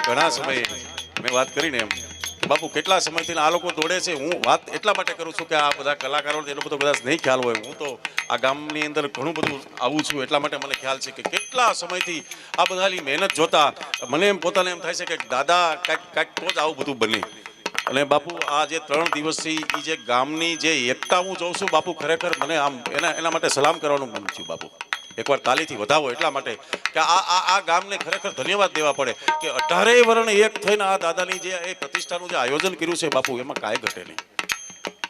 ઘણા સમય મેં વાત કરીને એમ બાપુ કેટલા સમયથી આ લોકો દોડે છે. હું વાત એટલા માટે કરું છું કે આ બધા કલાકારોને એટલો બધો કદાચ નહીં ખ્યાલ હોય. હું તો આ ગામની અંદર ઘણું બધું આવું છું એટલા માટે મને ખ્યાલ છે કે કેટલા સમયથી આ બધાની મહેનત જોતા મને એમ પોતાને એમ થાય છે કે દાદા કાંઈક તો જ આવું બધું બને. અને બાપુ આ જે 3 દિવસથી એ જે ગામની જે એકતા હું જોઉં છું બાપુ, ખરેખર મને આમ એના માટે સલામ કરવાનું મન થયું બાપુ. એકવાર તાલીથી વધાવો એટલા માટે કે આ ગામને ખરેખર ધન્યવાદ દેવા પડે કે 18 વર્ણ એક થઈને આ દાદાની જે એ પ્રતિષ્ઠાનું જે આયોજન કર્યું છે બાપુ, એમાં કાંઈ ઘટે નહીં.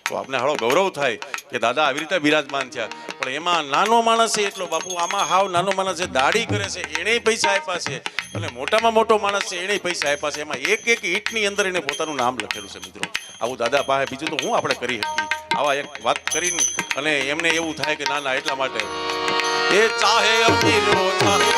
તો આપણે હળો ગૌરવ થાય કે દાદા આવી રીતે બિરાજમાન થયા. પણ એમાં નાનો માણસ છે એટલો બાપુ, આમાં હાવ નાનો માણસ છે, દાઢી કરે છે એણે પૈસા આપ્યા છે, અને મોટામાં મોટો માણસ છે એણે પૈસા આપ્યા છે. એમાં એક ઈંટની અંદર એને પોતાનું નામ લખેલું છે. મિત્રો આવું દાદા પાસે બીજું તો હું આપણે કરી શકીએ. આવા એક વાત કરીને અને એમને એવું થાય કે ના એટલા માટે એ ચાહે અમીરો ચાહે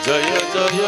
જય જય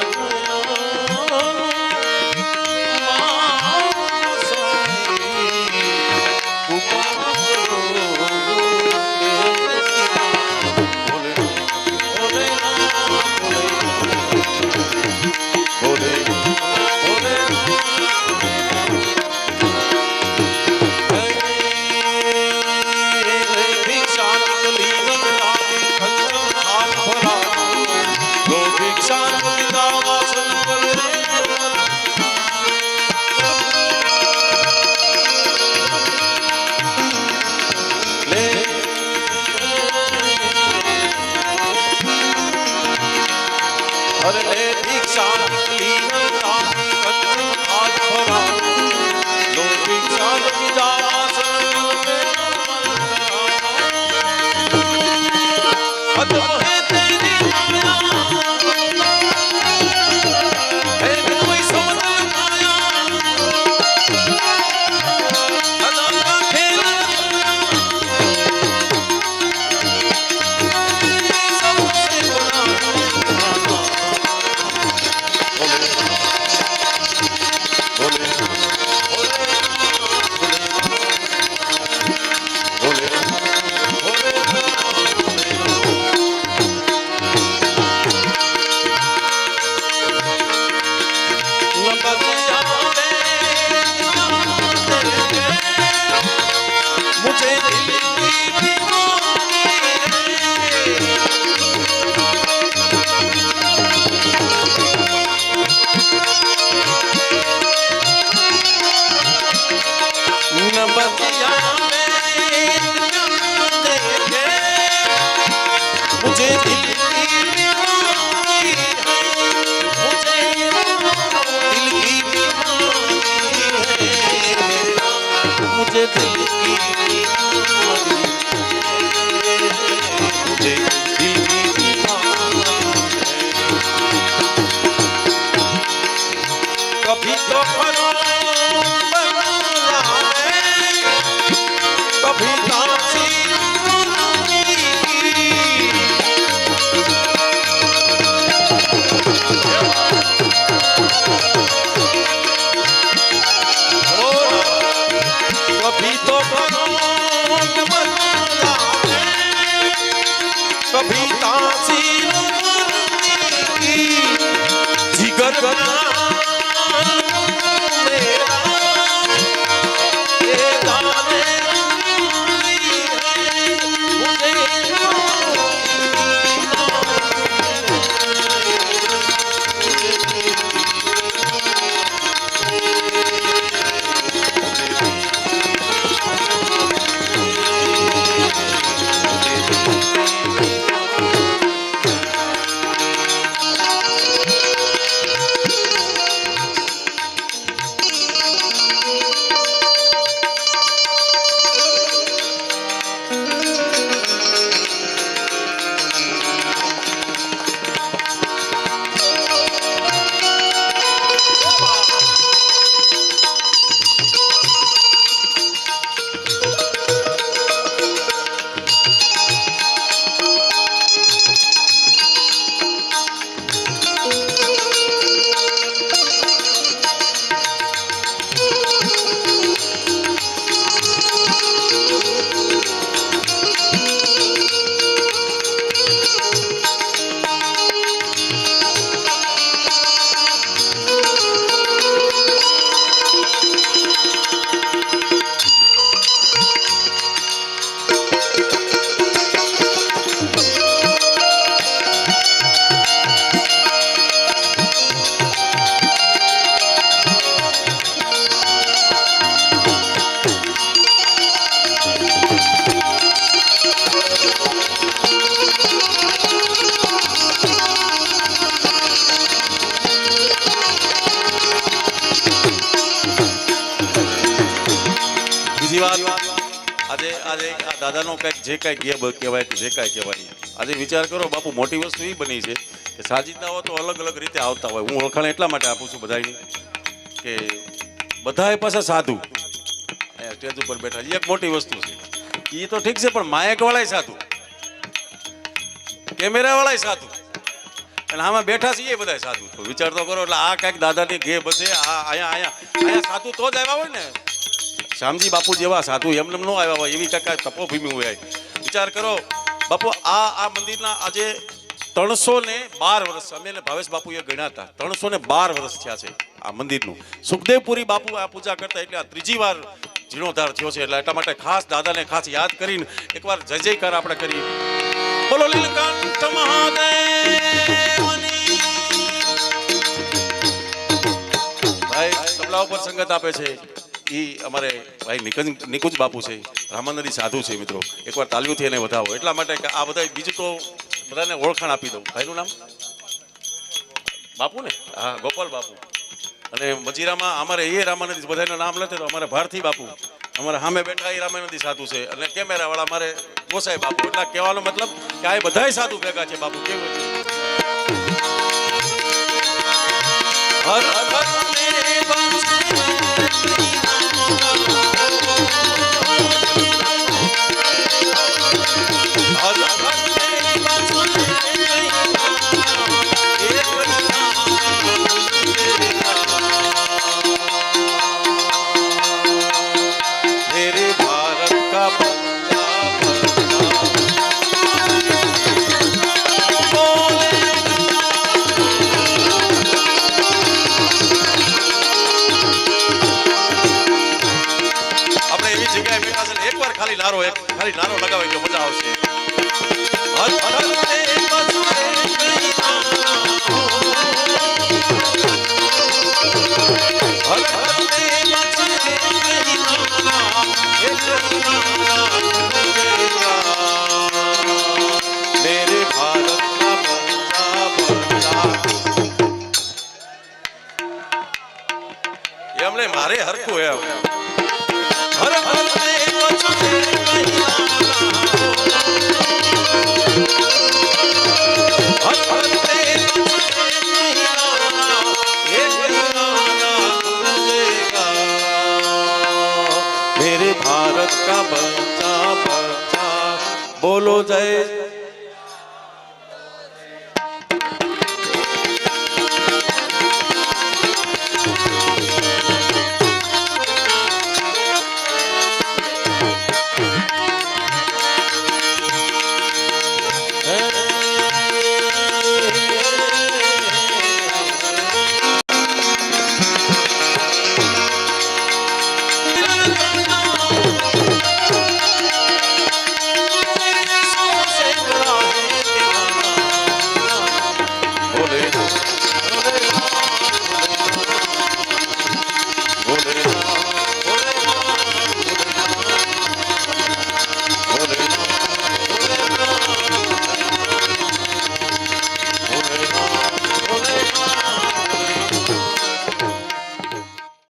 દાદાનો કંઈક જે કાંઈ ગેબ કહેવાય કે જે કાંઈ કહેવાય, આજે વિચાર કરો બાપુ, મોટી વસ્તુ એ બની છે કે સાજિદાઓ તો અલગ અલગ રીતે આવતા હોય. હું ઓળખાણ એટલા માટે આપું છું બધાની કે બધાએ પાસે સાધુ અહીંયા સ્ટેજ ઉપર બેઠા છે. એક મોટી વસ્તુ છે એ તો ઠીક છે, પણ માયક વાળાય સાધુ, કેમેરા વાળાય સાધુ, અને આમાં બેઠા છીએ એ બધા સાધુ. તો વિચાર તો કરો. એટલે આ કાંઈક દાદાની ઘે બસે. આ અહીંયા સાધુ તો જ આવ્યા હોય ને. શ્યામજી બાપુ જેવા સાધુ એમને ન આવ્યા હોય એવી કાંઈક તપોભૂમિ હોય. વિચાર કરો બાપુ, આ મંદિરના આજે 312 વર્ષ અમે ભાવેશ બાપુએ ગણ્યા હતા. 312 વર્ષ થયા છે આ મંદિરનું. સુખદેવપુરી બાપુ આ પૂજા કરતા, એટલે આ ત્રીજી વાર જીર્ણોદ્ધાર થયો છે. એટલે એટલા માટે ખાસ દાદાને ખાસ યાદ કરીને એકવાર જય જયકાર આપણે કરી. બોલો લીલકંઠ મહાદેવની. ભાઈ તબલા ઉપર સંગત આપે છે ઈ અમારે ભાઈ નિકુંજ બાપુ છે, રામાનંદી સાધુ છે. મિત્રો એકવાર તાલીઓથી એને વધાવો. એટલા માટે કે આ બધા બીજું તો બધાને ઓળખાણ આપી દઉં. ભાઈનું નામ બાપુ ને? હા, ગોપાલ બાપુ. અને મજીરામાં અમારે એ રામાનંદી, બધાના નામ લેતે તો અમારે ભારતી બાપુ, અમારે સામે બેઠા એ રામાનંદી સાધુ છે. અને કેમેરા વાળા અમારે ગોસાઈ બાપુ. એટલે કહેવાનો મતલબ કે આ બધાય સાધુ ભેગા છે. બાપુ કેવું છે? હર હર ખાલી નારો લગાવી જો મજા આવશે. મેરે ભારત એમને મારે હરખું એમ. હર હર मेरे भारत का बच्चा बच्चा बोलो जय